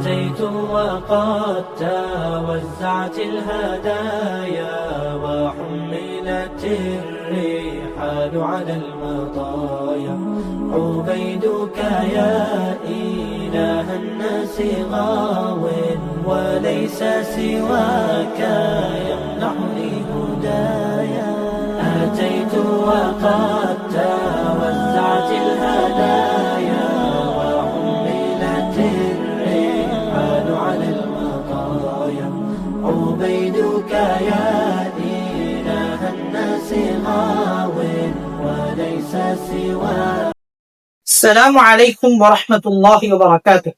أتيت وقد توزعت الهدايا وحملت الرحال على المطايا عبيدك يا إله الناس غاو وليس سواك يمنحني هدايا أتيت وقد توزعت الهدايا وحملت الرحال على المطايا عبيدك يا إله الناس غاو وليس سواك. السلام عليكم ورحمة الله وبركاته.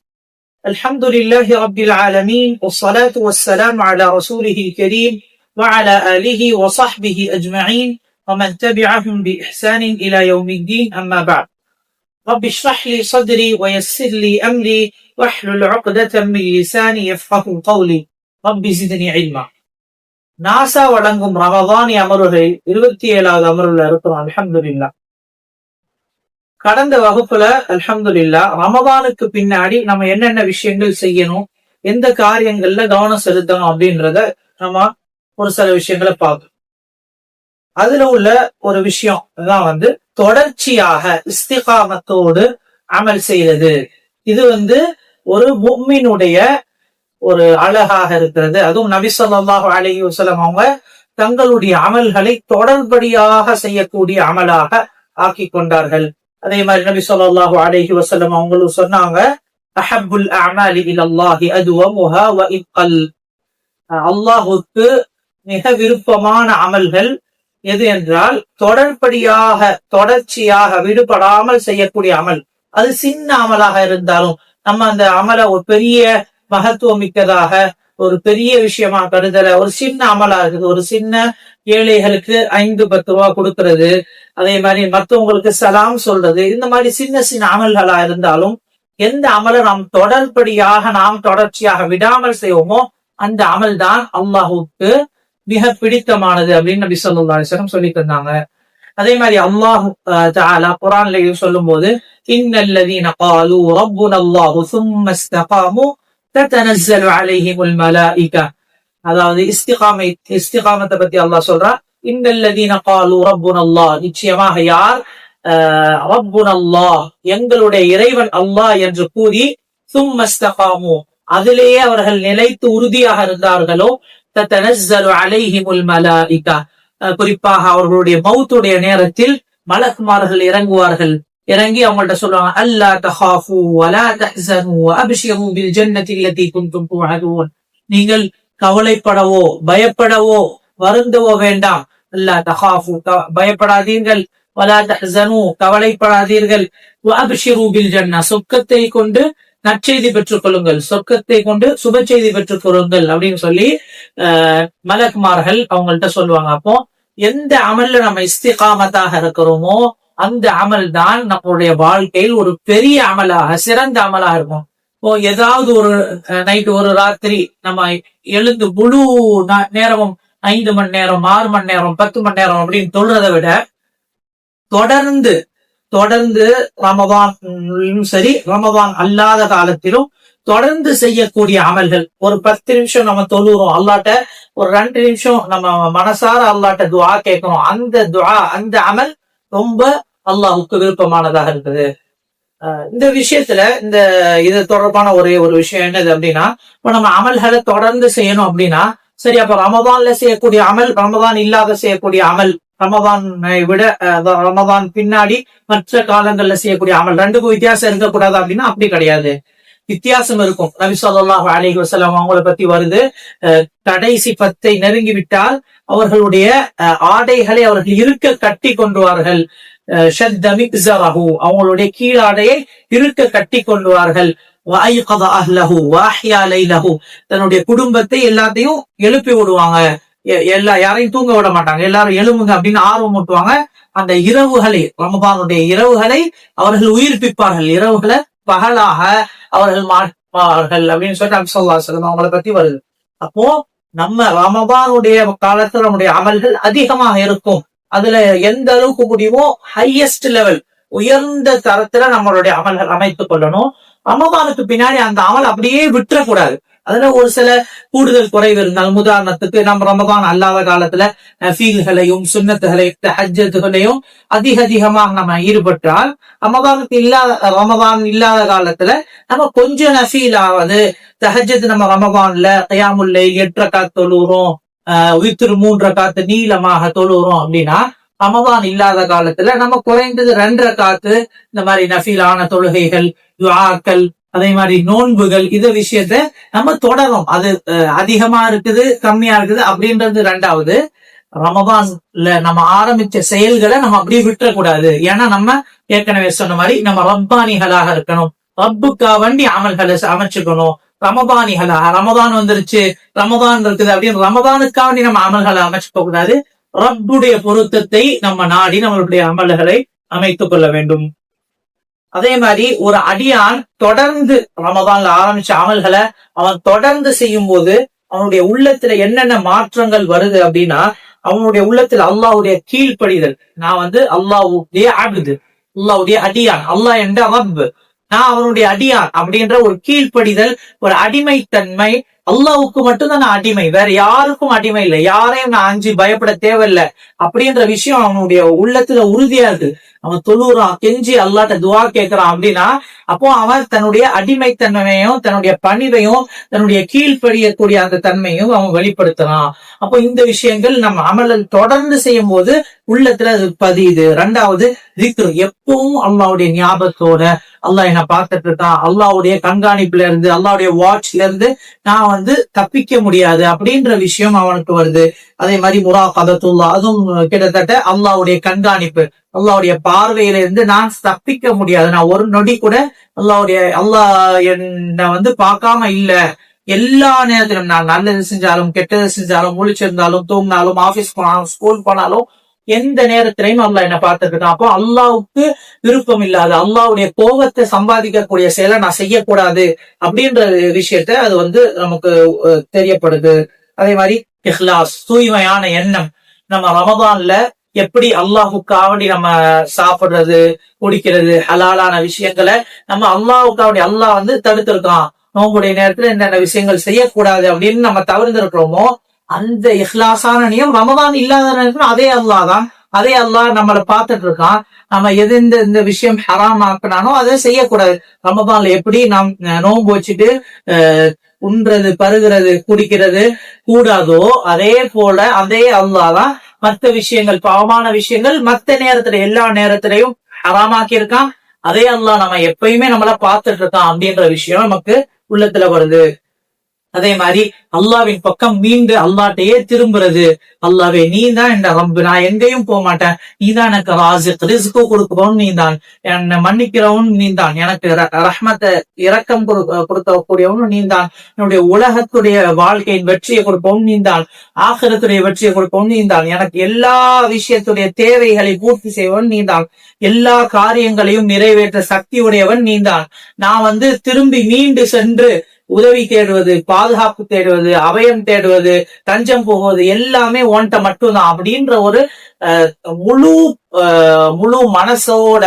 الحمد لله رب العالمين والصلاة والسلام على رسوله الكريم وعلى آله وصحبه أجمعين ومن تبعهم بإحسان إلى يوم الدين أما بعد. رب اشرح لي صدري ويسر لي أمري واحلل عقدة من لساني يفقه قولي رب زدني علما. NASA வழங்கும் ரமதானி அமர்வுகள் 27வது அமர்வுல இருக்கிறோம். அல்ஹம்துலில்லாஹ். கடந்த வகுப்புல அல்ஹம்துலில்லாஹ் ரமதானுக்கு பின்னாடி நம்ம என்னென்ன விஷயங்கள் செய்யணும், எந்த காரியங்கள்ல கவனம் செலுத்தணும் அப்படின்றத நம்ம ஒரு சில விஷயங்களை பார்க்கணும். அதுல உள்ள ஒரு விஷயம் தான் தொடர்ச்சியாக இஸ்திகாமத்தோடு அமல் செய்யறது. இது ஒரு முஃமினுடைய ஒரு அழகாக இருக்கிறது. அதுவும் நபி ஸல்லல்லாஹு அலைஹி வஸல்லம் அவங்க தங்களுடைய அமல்களை தொடர்படியாக செய்யக்கூடிய அமலாக ஆக்கி கொண்டார்கள். அதே மாதிரி நபி ஸல்லல்லாஹு அலைஹி வஸல்லம் அவங்களும் சொன்னாங்க, அஹப்புல் அஅமாலி இலல்லாஹி அத்வமுஹா வ இன்கல். அல்லாஹ்வுக்கு மிக விருப்பமான அமல்கள் எது என்றால் தொடர்ச்சியாக விடுபடாமல் செய்யக்கூடிய அமல். அது சின்ன அமலாக இருந்தாலும் நம்ம அந்த அமலை ஒரு பெரிய மகத்துவம் மிக்கதாக ஒரு பெரிய விஷயமா கருதல. ஒரு சின்ன அமலா இருக்குது. ஒரு சின்ன ஏழைகளுக்கு 5-10 ரூபாய் கொடுக்கறது, அதே மாதிரி மற்றவங்களுக்கு சலாம் சொல்றது, இந்த மாதிரி சின்ன சின்ன அமல்களா இருந்தாலும் எந்த அமலை நாம் தொடர்ச்சியாக விடாமல் செய்வோமோ அந்த அமல் தான் அல்லாஹுக்கு மிக பிடித்தமானது அப்படின்னு நபி ஸல்லல்லாஹு அலைஹி வஸல்லம் சொல்லி தந்தாங்க. அதே மாதிரி அல்லாஹ் தஆலா குர்ஆன்ல சொல்லும் போது, இன்னல்லதீன காலு ரப்புனல்லாஹு ஸும்ம இஸ்தகாமு ததனஸ்ஸலு அலைஹிமுல் மலாயிகா. அதாவது இஸ்திகாமத்தை பத்தி அல்லாஹ் சொல்றா, இன்னல்லதீன காலு ரப்புனல்லாஹ், நிச்சயமாக யார் ரப்புனல்லாஹ் எங்களுடைய இறைவன் அல்லாஹ் என்று கூறி, ஸும்ம இஸ்தகாமு அதிலேயே அவர்கள் நிலைத்து உறுதியாக இருந்தார்களோ, ததனஸ்ஸலு அலைஹிமுல் மலாயிகா, குறிப்பாக அவர்களுடைய மௌத்துடைய நேரத்தில் மலக்குமார்கள் இறங்குவார்கள். இறங்கி அவங்கள்ட்ட சொல்லுவாங்க, அல்லா தஹாஃபு வலா தஹ்ஸனு வஅப்ஷிரு பில் ஜன்னத்தி அல்லதி குன்தும் துஅதுன். நீங்கள் கவலைப்படவோ பயப்படவோ வருந்தவோ வேண்டாம். அல்லா தஹாஃபு பயப்படாதீர்கள், வலா தஹ்ஸனு கவலைப்படாதீர்கள், வஅப்ஷிரு பில் ஜன்னா சொர்க்கத்தை கொண்டு நற்செய்தி பெற்றுக் கொள்ளுங்கள், சொர்க்கத்தை கொண்டு சுப செய்தி பெற்றுக் கொள்ளுங்கள் அப்படின்னு சொல்லி மலக்குமார்கள் அவங்கள்ட்ட சொல்லுவாங்க. அப்போ எந்த அமல்ல நம்ம இஸ்திகாமத்தாக இருக்கிறோமோ அந்த அமல் தான் நம்மளுடைய வாழ்க்கையில் ஒரு பெரிய அமலாக சிறந்த அமலாக இருக்கும். இப்போ ஏதாவது ஒரு நைட்டு ஒரு ராத்திரி நம்ம எழுந்து முழு நேரமும் 5 மணி நேரம் 6 மணி நேரம் 10 மணி நேரம் அப்படின்னு சொல்றதை விட தொடர்ந்து ரமதான் சரி ரமதான் அல்லாத காலத்திலும் தொடர்ந்து செய்யக்கூடிய அமல்கள். ஒரு 10 நிமிஷம் நம்ம தொழுறோம் அல்லாட்ட, ஒரு 2 நிமிஷம் நம்ம மனசார அல்லாட்ட துஆ கேட்கிறோம். அந்த அமல் ரொம்ப அல்லாஹுக்கு விருப்பமானதாக இருக்குது. இந்த விஷயத்துல இது தொடர்பான ஒரே ஒரு விஷயம் என்னது அப்படின்னா, இப்ப நம்ம அமல்களை தொடர்ந்து செய்யணும் அப்படின்னா சரி, அப்ப ரமதான்ல செய்யக்கூடிய அமல், ரமதான் இல்லாத செய்யக்கூடிய அமல், ரமதானை விட ரமதான் பின்னாடி மற்ற காலங்கள்ல செய்யக்கூடிய அமல் ரெண்டுக்கும் வித்தியாசம் இருக்கக்கூடாது அப்படின்னா அப்படி கிடையாது, வித்தியாசம் இருக்கும். நபி ஸல்லல்லாஹு அலைஹி வஸல்லம் அவங்கள பத்தி வருது, கடைசி 10 நெருங்கி விட்டால் அவர்களுடைய ஆடைகளை அவர்கள் இருக்க கட்டி கொண்டுவார்கள். அவங்களுடைய கீழாடையை இருக்க கட்டி கொண்டுவார்கள். தன்னுடைய குடும்பத்தை எல்லாத்தையும் எழுப்பி விடுவாங்க. யாரையும் தூங்க விட மாட்டாங்க, எல்லாரும் எழுமுங்க அப்படின்னு ஆர்வம் ஊட்டுவாங்க. அந்த இரவுகளை, ரமதானுடைய இரவுகளை அவர்கள் உயிர்ப்பிப்பார்கள். இரவுகளை பகலாக அவர்கள் மாற்றுவார்கள் அப்படின்னு சொல்லிட்டு நபி ஸல்லல்லாஹு அலைஹி வஸல்லம் அவங்களை பத்தி வருது. அப்போ நம்ம ரமதானுடைய காலத்துல நம்முடைய அமல்கள் அதிகமாக இருக்கும். அதுல எந்த அளவுக்கு முடியுமோ ஹையஸ்ட் லெவல், உயர்ந்த தரத்துல நம்மளுடைய அமல்கள் அமைத்துக் கொள்ளணும். ரமதானுக்கு பின்னாடி அந்த அமல் அப்படியே விட்டுறக்கூடாது. அதுல ஒரு சில கூடுதல் குறைவு இருந்தாலும், உதாரணத்துக்கு நம்ம ரமதான் அல்லாத காலத்துல ஃபீல்களையும் சுன்னத்துகளையும் தஹஜ்ஜுகளையும் அதிகமாக நம்ம ஈடுபட்டால், ரமதான் இல்லாத காலத்துல நம்ம கொஞ்சம் நஃபீல் ஆவது, தஹஜ்ஜத் நம்ம ரமதான்ல கியாமுல் லைல் 8 ரக்காத் தொழுகிறோம், வித்ர் 3 ரக்காத் நீளமாக தொழுகிறோம் அப்படின்னா, ரமதான் இல்லாத காலத்துல நம்ம குறைந்தது 2 ரக்காத்து இந்த மாதிரி நஃபீலான தொழுகைகள், துஆக்கள், அதே மாதிரி நோன்புகள், இத விஷயத்த நம்ம தொடரும். அது அதிகமா இருக்குது கம்மியா இருக்குது அப்படின்றது ரெண்டாவது. ரமதான்ல நம்ம ஆரம்பிச்ச செயல்களை நம்ம அப்படியே விட்டுறக்கூடாது. ஏன்னா நம்ம ஏற்கனவே சொன்ன மாதிரி நம்ம ரப்பானிகளாக இருக்கணும், ரப்புக்கா வண்டி அமல்களை அமைச்சுக்கணும். ரமதான் வந்துருச்சு, ரமதான் இருக்குது அப்படின்னு ரமதானுக்கா வேண்டி நம்ம அமல்களை அமைச்சுக்க கூடாது. ரப்புடைய பொருத்தத்தை நம்ம நாடி நம்மளுடைய அமல்களை அமைத்துக் கொள்ள வேண்டும். அதே மாதிரி ஒரு அடியான் தொடர்ந்து ரமதான்ல ஆரம்பிச்ச அமல்களை அவன் தொடர்ந்து செய்யும் போது அவனுடைய உள்ளத்துல என்னென்ன மாற்றங்கள் வருது அப்படின்னா, அவனுடைய உள்ளத்துல அல்லாஹ்வுடைய கீழ்ப்படிதல். நான் அல்லாஹ்வுடைய அப்து, அல்லாஹ்வுடைய அடியான், அல்லாஹ் என்ற ரப், நான் அவனுடைய அடியான் அப்படின்ற ஒரு கீழ்ப்படிதல், ஒரு அடிமைத்தன்மை. அல்லாஹ்வுக்கு மட்டும்தான் நான் அடிமை, வேற யாருக்கும் அடிமை இல்லை, யாரையும் நான் அஞ்சு பயப்பட தேவையில்லை அப்படின்ற விஷயம் அவனுடைய உள்ளத்துல உறுதியா இருக்கு. அவன் தொழுறான், கெஞ்சி அல்லாஹ்ட்ட துஆ கேட்கிறான் அப்படின்னா, அப்போ அவன் தன்னுடைய அடிமைத்தன்மையையும் தன்னுடைய பணிவையும் தன்னுடைய கீழ்ப்படியக்கூடிய அந்த தன்மையும் அவன் வெளிப்படுத்துறான். அப்போ இந்த விஷயங்கள் நம்ம அமலில் தொடர்ந்து செய்யும் போது உள்ளத்துல அது பதியுது. ரெண்டாவது திக்ர், எப்பவும் அல்லாஹ்வுடைய ஞாபகத்தோட, அல்லாஹ் என்ன பார்த்துட்டு இருக்கான், அல்லாஹ்வுடைய கண்காணிப்புல இருந்து, அல்லாஹ்வுடைய வாட்ச்ல இருந்து நான் தப்பிக்க முடியாது அப்படின்ற விஷயம் அவனுக்கு வருது. அதே மாதிரி முராகபத்துல்லாஹ், அதுவும் கிட்டத்தட்ட அல்லாஹ்வுடைய கண்காணிப்பு, அல்லாஹ்வுடைய பார்வையில இருந்து நான் தப்பிக்க முடியாது. நான் ஒரு நொடி கூட அல்லாஹ் என்ன பார்க்காம இல்ல. எல்லா நேரத்திலும் நான் நல்லது செஞ்சாலும் கெட்டது செஞ்சாலும், முழிச்சிருந்தாலும் தூங்கினாலும், ஆபீஸ் போனாலும் ஸ்கூல் போனாலும், எந்த நேரத்திலையும் அல்லாஹ் என்ன பார்த்துட்டு. அப்போ அல்லாஹ்வுக்கு விருப்பம் இல்லாத, அல்லாஹ்வுடைய கோபத்தை சம்பாதிக்கக்கூடிய செயலை நான் செய்யக்கூடாது அப்படின்ற விஷயத்த அது நமக்கு தெரியப்படுது. அதே மாதிரி இஹ்லாஸ், தூய்மையான எண்ணம். நம்ம ரமதான்ல எப்படி அல்லாஹுக்காவடி நம்ம சாப்பிடுறது, குடிக்கிறது, ஹலாலான விஷயங்களை நம்ம அல்லாஹுக்காவடி அல்லாஹ் தடுத்திருக்கான், நோம்புடைய நேரத்துல என்னென்ன விஷயங்கள் செய்யக்கூடாது அப்படின்னு நம்ம தவிர்த்திருக்கிறோமோ, அந்த இஹ்லாஸான நியம் ரமதான் இல்லாத நேரத்துல அதே அல்லாஹ் தான், அதே அல்லாஹ் நம்மளை பார்த்துட்டு இருக்கான். நம்ம எது இந்த விஷயம் ஹராம் ஆக்கினானோ அதை செய்யக்கூடாது. ரமதான்ல எப்படி நாம் நோன்பு வச்சுட்டு உண்றது, பருகிறது, குடிக்கிறது கூடாதோ, அதே போல அதே அல்லாஹ் தான் மற்ற விஷயங்கள், பாவமான விஷயங்கள் மற்ற நேரத்துல எல்லா நேரத்திலையும் ஹராமாக்கி இருக்கான். அதே அல்லாஹ் நம்ம எப்பயுமே நம்மள பார்த்துட்டு இருக்கான் அப்படின்ற விஷயம் நமக்கு உள்ளத்துல வருது. அதே மாதிரி அல்லாவின் பக்கம் மீண்டு அல்லாட்டையே திரும்புறது. அல்லாவே நீ தான் என் ரப்பு, நான் எங்கேயும் போக மாட்டேன், நீ தான் எனக்கு ராஸிக், ரிஸ்க் கொடுக்கிறவன் நீ தான், என்னை மன்னிக்கிறவன் நீ தான், எனக்கு ரஹ்மத்தை இரக்கம் கொடுக்கக்கூடியவன் நீ தான், என்னுடைய உலகத்துடைய வாழ்க்கையின் வெற்றியை கொடுப்பவன் நீ தான், ஆகிரத்துடைய வெற்றியை கொடுப்பவன் நீ தான், எனக்கு எல்லா விஷயத்துடைய தேவைகளை பூர்த்தி செய்வன் நீ தான், எல்லா காரியங்களையும் நிறைவேற்ற சக்தி உடையவன் நீ தான். நான் திரும்பி மீண்டு சென்று உதவி தேடுவது, பாதுகாப்பு தேடுவது, அபயம் தேடுவது, தஞ்சம் போவது எல்லாமே ஒன்ட்ட மட்டும்தான் அப்படின்ற ஒரு முழு மனசோட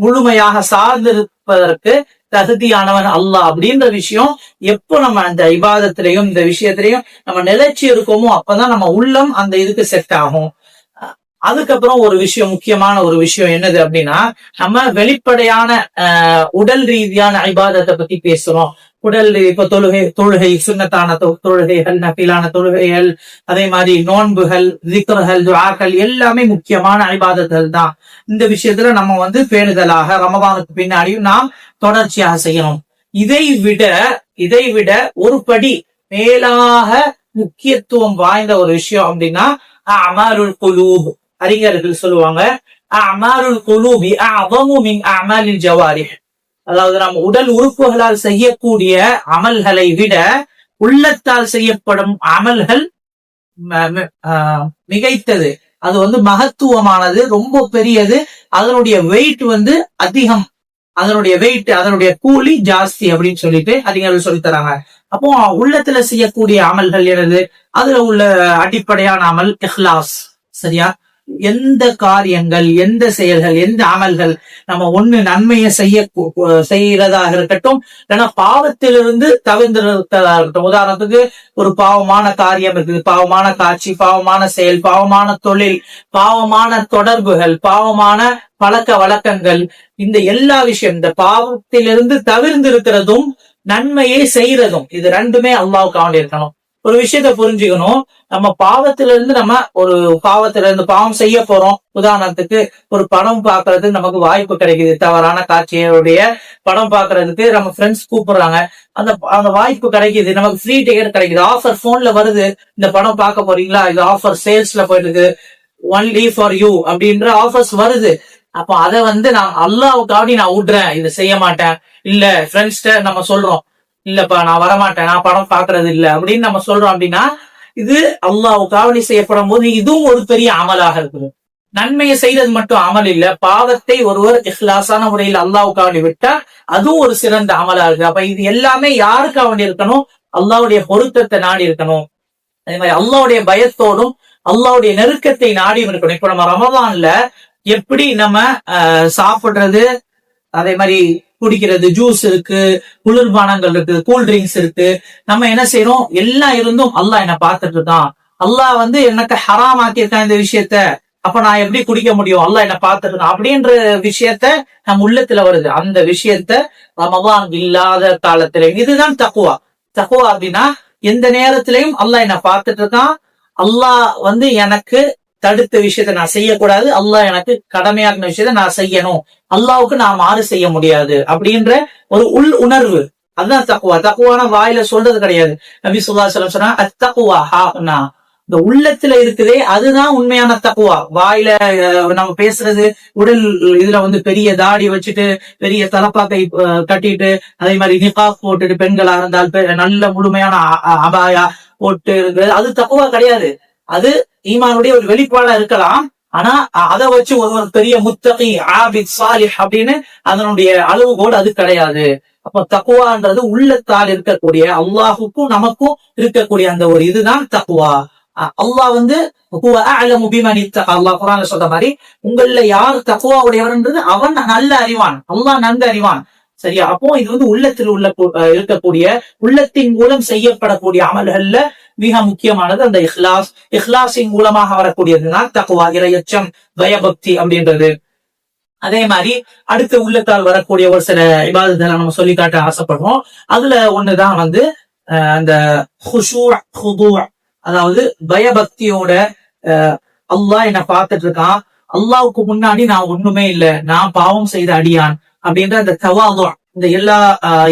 முழுமையாக சார்ந்திருப்பதற்கு தகுதியானவன் அல்லாஹ் அப்படின்ற விஷயம் எப்போ நம்ம அந்த இபாதத்திலையும் இந்த விஷயத்திலையும் நம்ம நிலைச்சி இருக்கோமோ அப்பதான் நம்ம உள்ளம் அந்த இதுக்கு செட் ஆகும். அதுக்கப்புறம் ஒரு விஷயம், முக்கியமான ஒரு விஷயம் என்னது அப்படின்னா, நம்ம வெளிப்படையான உடல் ரீதியான இபாதத்தை பத்தி பேசுறோம். உடல் இப்ப தொழுகை சுன்னத்தான தொழுகைகள், நஃபிலான தொழுகைகள், அதே மாதிரி நோன்புகள், திக்ர்கள், துஆக்கள் எல்லாமே முக்கியமான இபாதத்துகள் தான். இந்த விஷயத்துல நம்ம பேணுதலாக ரமதானுக்கு பின்னாடியும் நாம் தொடர்ச்சியாக செய்யணும். இதை விட ஒரு படி மேலாக முக்கியத்துவம் வாய்ந்த ஒரு விஷயம் அப்படின்னா அமாலுல் குலூப். அறிஞர்கள் சொல்லுவாங்க, அமாலுல் குலூபி அஅதமு மின் அமாலில் ஜவாரிஹ். அதாவது நம்ம உடல் உறுப்புகளால் செய்யக்கூடிய அமல்களை விட உள்ளத்தால் செய்யப்படும் அமல்கள் மிகைத்தது. அது மகத்துவமானது, ரொம்ப பெரியது, அதனுடைய வெயிட் அதிகம், அதனுடைய வெயிட், அதனுடைய கூலி ஜாஸ்தி அப்படின்னு சொல்லிட்டு அறிஞர்கள் சொல்லி தராங்க. அப்போ உள்ளத்துல செய்யக்கூடிய அமல்கள் எனது, அதுல உள்ள அடிப்படையான அமல் இஹ்லாஸ். சரியா? எந்த காரியங்கள், எந்த செயல்கள், எந்த அமல்கள் நம்ம ஒண்ணு நன்மையை செய்யறதாக இருக்கட்டும், இல்லைன்னா பாவத்திலிருந்து தவிர்ந்திருக்கிறதா இருக்கட்டும். உதாரணத்துக்கு ஒரு பாவமான காரியம் இருக்குது, பாவமான காட்சி, பாவமான செயல், பாவமான தொழில், பாவமான தொடர்புகள், பாவமான பழக்க வழக்கங்கள், இந்த எல்லா விஷயம், இந்த பாவத்திலிருந்து தவிர்ந்து இருக்கிறதும் நன்மையை செய்யறதும், இது ரெண்டுமே அல்லாஹ்வுக்கு வேண்டி இருக்கணும். ஒரு விஷயத்த புரிஞ்சுக்கணும், நம்ம பாவத்திலிருந்து நம்ம ஒரு பாவம் செய்ய போறோம். உதாரணத்துக்கு ஒரு படம் பாக்குறதுக்கு நமக்கு வாய்ப்பு கிடைக்குது, தவறான காட்சியுடைய படம் பாக்குறதுக்கு நம்ம ஃப்ரெண்ட்ஸ் கூப்பிடுறாங்க, அந்த வாய்ப்பு கிடைக்குது, நமக்கு ஃப்ரீ டிக்கெட் கிடைக்குது, ஆஃபர் போன்ல வருது, இந்த படம் பார்க்க போறீங்களா, இது ஆஃபர் சேல்ஸ்ல போயிட்டு இருக்கு, ஒன்லி ஃபார் யூ அப்படின்ற ஆஃபர்ஸ் வருது. அப்போ அதை நான் அல்லாஹ்வுக்காண்டி நான் விடுறேன், இதை செய்ய மாட்டேன். இல்ல ஃப்ரெண்ட்ஸ்ட நம்ம சொல்றோம், இல்லப்பா நான் வரமாட்டேன், நான் படம் பாக்குறது இல்ல அப்படின்னு நம்ம சொல்றோம் அப்படின்னா, இது அல்லாஹ்வுக்காண்டி செய்யப்படும் போது இதுவும் ஒரு பெரிய அமலாக இருக்குது. நன்மையை செய்யறது மட்டும் அமல் இல்ல, பாவத்தை ஒருவர் இஹ்லாசான முறையில் அல்லாஹ்வுக்காண்டி விட்டா அதுவும் ஒரு சிறந்த அமலா இருக்கு. அப்ப இது எல்லாமே யாருக்கா வேண்டி இருக்கணும்? அல்லாஹ்வுடைய பொருத்தத்தை நாடி இருக்கணும். அதே மாதிரி அல்லாஹ்வுடைய பயத்தோடும் அல்லாஹ்வுடைய நெருக்கத்தை நாடியும் இருக்கணும். இப்ப நம்ம ரமலான்ல எப்படி நம்ம சாப்பிடுறது, அதே மாதிரி குடிக்கிறது, ஜூஸ் இருக்கு, குளிர்பானங்கள் இருக்கு, கூல் ட்ரிங்க்ஸ் இருக்கு, நம்ம என்ன செய்யறோம்? எல்லாம் இருந்தும் அல்லாஹ் என்ன பார்த்துட்டு இருக்கான், அல்லாஹ் எனக்கு ஹராம் ஆக்கியிருக்கான் இந்த விஷயத்த, அப்ப நான் எப்படி குடிக்க முடியும், அல்லாஹ் என்ன பார்த்துட்டு இருக்கான் அப்படின்ற விஷயத்த நம்ம உள்ளத்துல வருது. அந்த விஷயத்த ரமலான் இல்லாத காலத்துல, இதுதான் தக்வா. தக்வா அப்படின்னா எந்த நேரத்திலையும் அல்லாஹ் என்ன பார்த்துட்டு இருக்கான், அல்லாஹ் எனக்கு தடுத்த விஷயத்த நான் செய்யக்கூடாது, அல்லாஹ் எனக்கு கடமையாக்கின விஷயத்த நான் செய்யணும், அல்லாஹ்வுக்கு நான் மாறு செய்ய முடியாது அப்படின்ற ஒரு உள் உணர்வு, அதுதான் தக்குவா. தக்குவான வாயில சொல்றது கிடையாது. நபி ஸல்லல்லாஹு அலைஹி வஸல்லம் சொன்னா அத்தக்குவா ஹானா, இந்த உள்ளத்துல இருக்குதே அதுதான் உண்மையான தக்குவா. வாயில நம்ம பேசுறது, உடல் இதுல பெரிய தாடி வச்சுட்டு, பெரிய தலப்பாக்கை கட்டிட்டு, அதே மாதிரி நிகாப் போட்டுட்டு, பெண்களா இருந்தால் நல்ல முழுமையான அபாயா போட்டு இருக்கிறது, அது தக்குவா கிடையாது. அது ஈமானுடைய ஒரு வெளிப்பாடா இருக்கலாம். ஆனா அதை வச்சு ஒரு பெரிய முத்தகி, ஆபித், சாலிஹ் அப்படின்னு அதனுடைய அளவுகோடு அது கிடையாது. அப்ப தக்குவான்றது உள்ளத்தால் இருக்கக்கூடிய, அல்லாஹுக்கும் நமக்கும் இருக்கக்கூடிய அந்த ஒரு இதுதான் தக்குவா. அல்லாஹ் அல்லாஹ் குர்ஆன்ல சொல்ற மாதிரி, உங்கள யார் தக்குவா உடையவர்ன்றது அவன் நல்ல அறிவான், அல்லாஹ் நன்கு அறிவான். சரியா? அப்போ இது உள்ளத்தில் இருக்கக்கூடிய, உள்ளத்தின் மூலம் செய்யப்படக்கூடிய அமல்கள்ல மிக முக்கியமானது அந்த இஹ்லாஸ். இஹ்லாஸின் மூலமாக வரக்கூடியதுதான் தக்வா, இறையச்சம், பயபக்தி அப்படின்றது. அதே மாதிரி அடுத்த உள்ளத்தால் வரக்கூடிய ஒரு சில இபாதத்தை நம்ம சொல்லி காட்ட ஆசைப்படுறோம். அதுல ஒண்ணுதான் அந்த குஷூஅ், குதூஅ், அதாவது பயபக்தியோட அல்லாஹ் என்ன பார்த்துட்டு இருக்கான், அல்லாஹ்வுக்கு முன்னாடி நான் ஒண்ணுமே இல்லை, நான் பாவம் செய்த அடியான் அப்படின்ற அந்த தவாது, இந்த எல்லா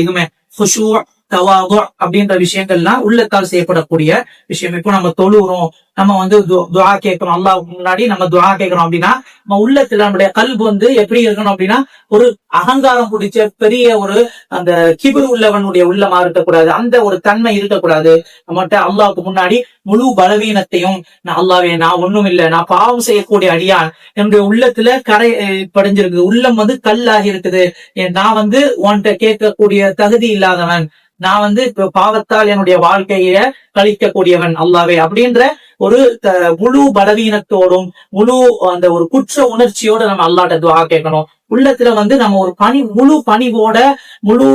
இதுமே குஷூஅ், தவாது அப்படின்ற விஷயங்கள்லாம் உள்ளத்தால் செய்யப்படக்கூடிய விஷயம். இப்போ நம்ம தொழுறோம், நம்ம துஆ கேட்கிறோம், அல்லாஹ் முன்னாடி நம்ம துஆ கேட்கிறோம் அப்படின்னா, நம்ம உள்ளத்துல நம்முடைய கல்பு எப்படி இருக்கணும் அப்படின்னா, ஒரு அகங்காரம் பிடிச்ச பெரிய ஒரு அந்த கிபுர் உள்ளவனுடைய உள்ளமா இருக்கக்கூடாது, அந்த ஒரு தன்மை இருக்கக்கூடாது. நம்மகிட்ட அல்லாஹ்வுக்கு முன்னாடி முழு பலவீனத்தையும், அல்லாஹ்வே நான் ஒண்ணும் இல்லை, நான் பாவம் செய்யக்கூடிய அடியான், என்னுடைய உள்ளத்துல கரை படிஞ்சிருக்குது, உள்ளம் கல்லாகி இருக்குது, நான் உன்கிட்ட கேட்கக்கூடிய தகுதி இல்லாதவன், நான் இப்ப பாவத்தால் என்னுடைய வாழ்க்கைய கழிக்கக்கூடியவன் அல்லாஹ்வே அப்படின்ற ஒரு முழு பலவீனத்தோடும் முழு அந்த ஒரு குற்ற உணர்ச்சியோட நம்ம அல்லாஹ்ட்ட துஆ கேட்கணும். உள்ளத்துல நம்ம ஒரு முழு பணிவோட, முழு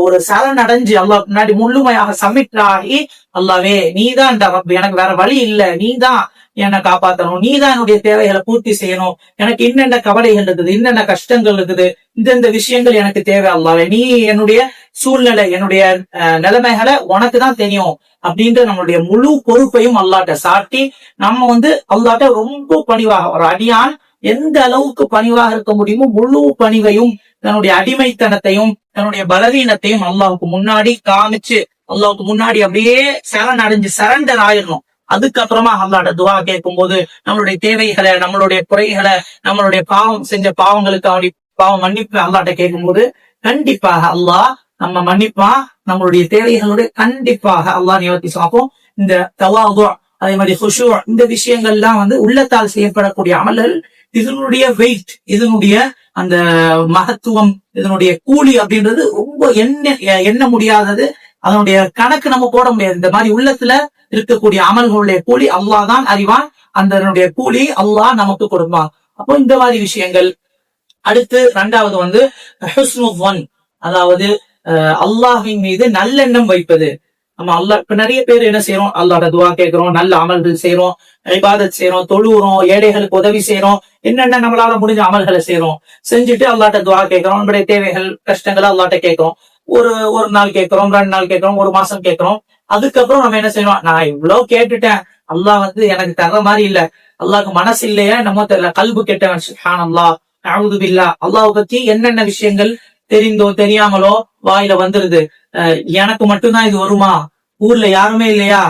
ஒரு சரணடைஞ்சு அல்லாஹ் முன்னாடி முழுமையாக சமிட் ஆகி, அல்லாஹ்வே நீதான் இந்த ரப், எனக்கு வேற வழி இல்ல, நீதான் என்னை காப்பாற்றணும், நீதான் என்னுடைய தேவைகளை பூர்த்தி செய்யணும், எனக்கு இன்னென்ன கவலைகள் இருக்குது, இன்னென்ன கஷ்டங்கள் இருக்குது, இந்த விஷயங்கள் எனக்கு தேவை அல்லாஹ்வே, நீ என்னுடைய சூழ்நிலை, என்னுடைய நிலைமைகளை உனக்கு தான் தெரியும் அப்படின்ற நம்மளுடைய முழு பொறுப்பையும் அல்லாஹ்ட்ட சாட்டி, நம்ம அல்லாஹ்ட்ட ரொம்ப பணிவாக, ஒரு அடியான் எந்த அளவுக்கு பணிவாக இருக்க முடியுமோ முழு பணிவையும், தன்னுடைய அடிமைத்தனத்தையும், தன்னுடைய பலவீனத்தையும் அல்லாஹ்வுக்கு முன்னாடி காமிச்சு, அல்லாஹ்வுக்கு முன்னாடி அப்படியே சரணடைஞ்சு சரண்டர் ஆயிடணும். அதுக்கப்புறமா அல்லாஹ்ட்ட துஆ கேட்கும் போது நம்மளுடைய தேவைகளை, நம்மளுடைய குறைகளை, நம்மளுடைய செஞ்ச பாவங்களுக்கு பாவம் மன்னிப்பு அல்லாஹ்ட்ட கேட்கும் போது கண்டிப்பாக அல்லாஹ் நம்ம மன்னிப்பான், நம்மளுடைய தேவைகளோட கண்டிப்பாக அல்லாஹ் நிவர்த்தி செய்வான். இந்த தவாது, அதே மாதிரி குஷூஅ், இந்த விஷயங்கள்லாம் உள்ளத்தால் செய்யப்படக்கூடிய அமல்கள். இதனுடைய வெயிட், இதனுடைய அந்த மகத்துவம், இதனுடைய கூலி அப்படின்றது ரொம்ப எண்ண முடியாதது. அதனுடைய கணக்கு நம்ம போட முடியாது. இந்த மாதிரி உள்ளத்துல இருக்கக்கூடிய அமல்களுடைய கூலி அல்லாஹ் தான் அறிவான். அந்த கூலி அல்லாஹ் நமக்கு கொடுப்பான். அப்போ இந்த மாதிரி விஷயங்கள். அடுத்து இரண்டாவது வந்து ஹுஸ்னு ظن, அதாவது அல்லாஹ்வின் மீது நல்லெண்ணம் வைப்பது. நம்ம அல்லாஹ் இப்ப நிறைய பேர் என்ன செய்யறோம், அல்லாஹ்ட துஆ கேட்கிறோம், நல்ல அமல்கள் செய்யறோம், இபாதத் செய்யறோம், தொழுகிறோம், ஏழைகளுக்கு உதவி செய்யறோம், என்னென்ன நம்மளால முடிஞ்ச அமல்களை செய்யறோம். செஞ்சுட்டு அல்லாஹ்ட துஆ கேட்கிறோம், நம்மளுடைய தேவைகள் கஷ்டங்களை அல்லாஹ்ட கேட்கிறோம். ஒரு நாள் கேட்கிறோம், 2 நாள் கேட்கிறோம், 1 மாசம் கேட்கிறோம். அதுக்கப்புறம் நம்ம என்ன செய்யறோம், நான் இவ்வளவு கேட்டுட்டேன், அல்லாஹ் வந்து எனக்கு தர்ற மாதிரி இல்ல, அல்லாஹ்க்கு மனசு இல்லையா நம்ம தெரியல, கல்பு கெட்டவன், சுப்ஹானல்லாஹ், அஊது பில்லாஹ். அல்லாஹ் பத்தி என்னென்ன விஷயங்கள் தெரிந்தோ தெரியாமலோ வாயில வந்துருது. எனக்கு மட்டும்தான் இது வருமா, ஊர்ல யாருமே இல்லையா,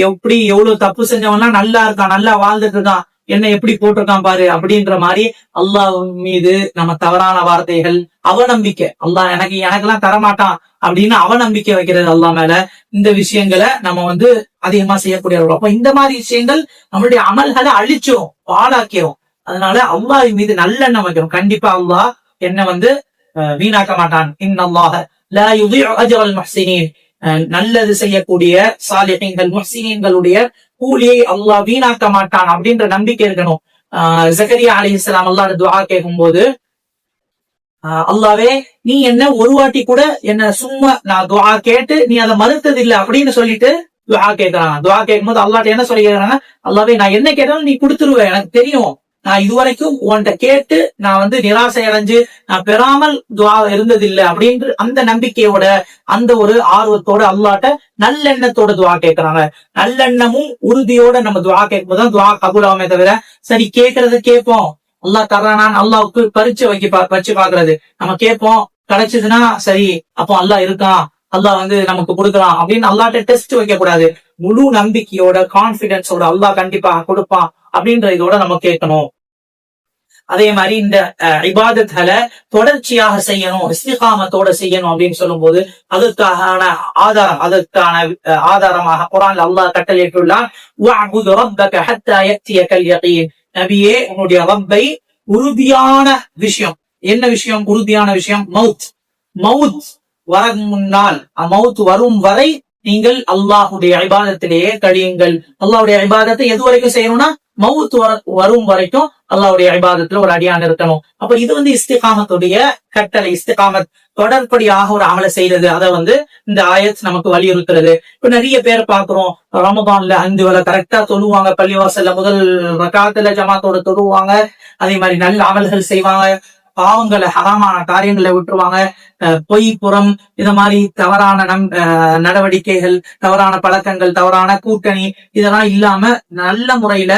எப்படி எவ்வளவு தப்பு செஞ்சவன்னா நல்லா இருக்கான், நல்லா வாழ்ந்துட்டு இருக்கான், என்ன எப்படி போட்டிருக்கான் பாரு அப்படின்ற மாதிரி அல்லாஹ் மீது நம்ம தவறான வார்த்தைகள், அவநம்பிக்கை, அல்லாஹ் எனக்கெல்லாம் தரமாட்டான் அப்படின்னு அவநம்பிக்கை வைக்கிறது அல்லாஹ் மேல. இந்த விஷயங்களை நம்ம வந்து அதிகமா செய்யக்கூடியவர்கள். அப்போ இந்த மாதிரி விஷயங்கள் நம்மளுடைய அமல்களை அழிச்சிரும், பாழாக்கிறோம். அதனால அல்லாஹ் மீது நல்லெண்ணம் வைக்கிறோம். கண்டிப்பா அல்லாஹ் என்ன வந்து வீணாக்க மாட்டான். இன்னல்லாஹ லா யுதீஉ அஜ்ரல் முஹ்ஸினீன், நல்லது செய்யக்கூடிய சாலிஹீன்கள், முஹ்ஸினீன்களுடைய கூலியை அல்லாஹ் வீணாக்க மாட்டான் அப்படின்ற நம்பிக்கை இருக்கணும். ஜக்கரியா அலைஹிஸ்ஸலாம் அல்லாஹ்வோட துஆ கேட்கும் போது, அல்லாவே நீ என்ன ஒரு வாட்டி கூட என்ன சும்மா நான் துஆ கேட்டு நீ அதை மறுத்தது இல்லை அப்படின்னு சொல்லிட்டு துஆ கேட்கறாங்க. துஆ கேட்கும்போது அல்லாஹ்ட்ட என்ன சொல்லி கேட்கறாங்க, அல்லாவே நான் என்ன கேட்டாலும் நீ கொடுத்துருவ, எனக்கு தெரியும், நான் இதுவரைக்கும் உன்கிட்ட கேட்டு நான் வந்து நிராசை அடைஞ்சு நான் பெறாமல் துஆ இருந்தது இல்லை அப்படின்ற அந்த நம்பிக்கையோட, அந்த ஒரு ஆர்வத்தோட அல்லாஹ்ட்ட நல்லெண்ணத்தோட துஆ கேட்கறாங்க. நல்லெண்ணமும் உறுதியோட நம்ம துஆ கேட்கும்போது துஆ கபூல் ஆகுமே தவிர, சரி கேட்கறது கேட்போம், அல்லாஹ் தர்றானான்னு அல்லாஹ்வுக்கு பரிச்சு வச்சு பாக்குறது, நம்ம கேட்போம் கிடைச்சதுன்னா சரி அப்போ அல்லாஹ் இருக்கான், அல்லாஹ் வந்து நமக்கு கொடுக்குறான் அப்படின்னு அல்லாஹ்ட்ட டெஸ்ட் வைக்க கூடாது. முழு நம்பிக்கையோட, கான்பிடன்ஸோட அல்லாஹ் கண்டிப்பா கொடுப்பான் அப்படின்ற இதோட நம்ம கேட்கணும். அதே மாதிரி இந்த இபாதத்களை தொடர்ச்சியாக செய்யணும், இஸ்திகாமத்தோட செய்யணும் அப்படின்னு சொல்லும் போது அதற்கான ஆதாரமாக குர்ஆன்ல அல்லாஹ் கட்டளையிட்டுள்ளார், வஅபுது ரப்பக ஹத்தா யஅதியகல் யகீன். நபியே, உன்னுடைய ரப்பை உறுதியான விஷயம். என்ன விஷயம் உறுதியான விஷயம்? மவுத் வரும் முன்னால், மவுத் வரும் வரை நீங்கள் அல்லாஹுடைய இபாதத்திலேயே கழியுங்கள். அல்லாஹுடைய இபாதத்தை எது வரைக்கும் செய்யணும்னா மவுத் வரும் வரைக்கும் அல்லாஹ்வுடைய இபாதத்துல ஒரு அடியான் இருக்கணும். அப்ப இது வந்து இஸ்திகாமத்துடைய கட்டளை. இஸ்திகாமத் தொடர்படியாக ஒரு அமலை செய்யறது, அதை வந்து இந்த ஆயத் நமக்கு வலியுறுத்துறது. இப்ப நிறைய பேர் பாக்குறோம், ரமதான்ல 5 வேளை கரெக்டா தொழுவாங்க, பள்ளிவாசல்ல முதல் ரகாத்துல ஜமாத்தோட தொழுவாங்க, அதே மாதிரி நல்ல அமல்கள் செய்வாங்க, பாவங்களை ஹராமான காரியங்களை விட்டுருவாங்க, பொய் புறம் இத மாதிரி தவறான நடவடிக்கைகள், தவறான பழக்கங்கள், தவறான கூட்டணி இதெல்லாம் இல்லாம நல்ல முறையில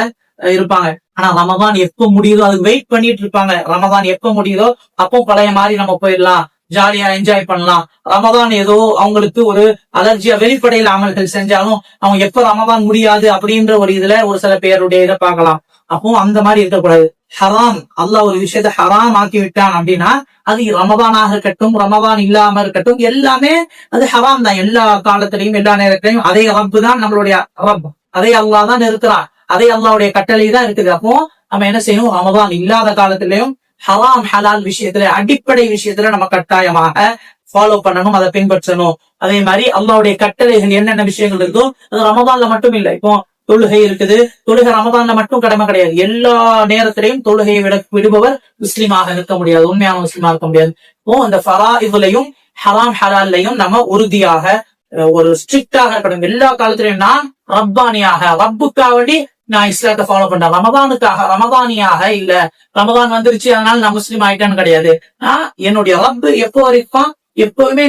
இருப்பாங்க. ஆனா ரமதான் எப்ப முடியுதோ அதுக்கு வெயிட் பண்ணிட்டு இருப்பாங்க. ரமதான் எப்ப முடியுதோ அப்போ பழைய மாதிரி நம்ம போயிடலாம், ஜாலியா என்ஜாய் பண்ணலாம். ரமதான் ஏதோ அவங்களுக்கு ஒரு அலர்ஜியா வெளிப்படையில அமல்கள் செஞ்சாலும் அவங்க எப்ப ரமதான் முடியாது அப்படின்ற ஒரு இதுல ஒரு சில பேருடைய இதை பார்க்கலாம். அப்போ அந்த மாதிரி இருக்கக்கூடாது. ஹராம், அல்லாஹ் ஒரு விஷயத்த ஹராம் ஆக்கி விட்டான் அப்படின்னா அது ரமதானாக இருக்கட்டும், ரமதான் இல்லாம இருக்கட்டும், எல்லாமே அது ஹராம் தான். எல்லா காலத்திலையும் எல்லா நேரத்திலையும் அதே ரப்பு தான் நம்மளுடைய ரப், அதே அல்லாஹ் தான் இருக்கிறான், அதே அல்லாஹ்வுடைய கட்டளை தான் இருக்குது. அப்போ நம்ம என்ன செய்யணும், ரமதான் இல்லாத காலத்திலையும் ஹராம் ஹலால் விஷயத்துல, அடிப்படை விஷயத்துல நம்ம கட்டாயமாக ஃபாலோ பண்ணணும், அதை பின்பற்றணும். அதே மாதிரி அல்லாஹ்வுடைய கட்டளைகள் என்னென்ன விஷயங்கள் இருக்கோ அது ரமதான்ல மட்டும் இல்லை. இப்போ தொழுகை இருக்குது, தொழுகை ரமதான்ல மட்டும் கடமை கிடையாது, எல்லா நேரத்திலையும் தொழுகையை விடுபவர் முஸ்லீமாக இருக்க முடியாது, உண்மையான முஸ்லீமா இருக்க முடியாது. இப்போ அந்த ஃபராஇதுலையும் ஹராம் ஹலால்லையும் நம்ம உறுதியாக ஒரு ஸ்ட்ரிக்டாக இருக்கணும். எல்லா காலத்திலையும் நான் ரப்பானியாக, ரப்புக்காக வேண்டி நான் இஸ்லாத்தை ஃபாலோ பண்றேன், ரமதானுக்காக ரமதானியாக இல்ல, ரமதான் வந்துருச்சு அதனால நான் முஸ்லீம் ஆயிட்டேன்னு கிடையாது. என்னுடைய ரப்பு எப்போ வரைக்கும் எப்பவுமே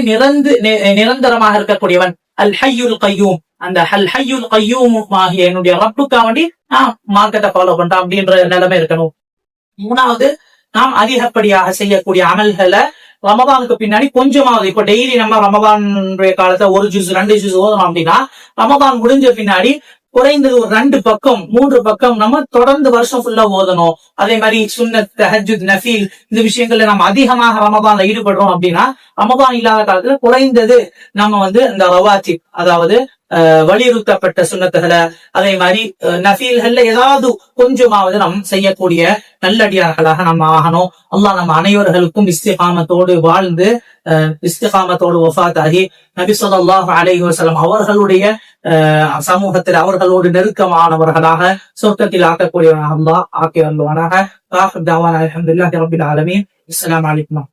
நிரந்தரமாக இருக்கக்கூடியவன், அல் ஹய்யுல் கய்யூம். அந்த அல் ஹய்யுல் கய்யூம் ஆகிய என்னுடைய ரப்புக்காக வேண்டி நான் மார்க்கத்தை ஃபாலோ பண்றேன் அப்படின்ற நிலைமை இருக்கணும். மூணாவது, நாம் அதிகப்படியாக செய்யக்கூடிய அமல்களை ரமதானுக்கு பின்னாடி கொஞ்சமாவது, இப்ப டெய்லி நம்ம ரமதானுடைய காலத்துல 1 ஜூஸ் 2 ஜூஸ் ஓதணும் அப்படின்னா ரமதான் முடிஞ்ச பின்னாடி குறைந்தது ஒரு 2 பக்கம் 3 பக்கம் நம்ம தொடர்ந்து வருஷம் ஃபுல்லா ஓதணும். அதே மாதிரி சுன்னத், தஹஜ்ஜுத், நஃபீல் இந்த விஷயங்கள்ல நம்ம அதிகமாக ரமதான்ல ஈடுபடுறோம் அப்படின்னா ரமதான் இல்லாத காலத்துல குறைந்தது நம்ம வந்து இந்த ரவாத்திப், அதாவது வலியுறுத்தப்பட்ட சுன்னத்துகளை, அதே மாதிரி நஃபீல்கள்ல ஏதாவது கொஞ்சமாவது நாம் செய்யக்கூடிய நல்லடியார்களாக நம்ம ஆகணும். அல்லாஹ் நம்ம அனைவர்களுக்கும் இஸ்திகாமத்தோடு வாழ்ந்து இஸ்திகாமத்தோடு வஃபாத் ஆகி நபி ஸல்லல்லாஹு அலைஹி வஸல்லம் அவர்களுடைய சமூகத்தில் அவர்களோடு நெருக்கமானவர்களாக சொர்க்கத்தில் ஆக்கக்கூடியவனாக அல்லாஹ் ஆக்கி வருவானாக. அல்ஹம்துலில்லாஹி ரப்பில் ஆலமீன். அஸ்ஸலாமு அலைக்கும்.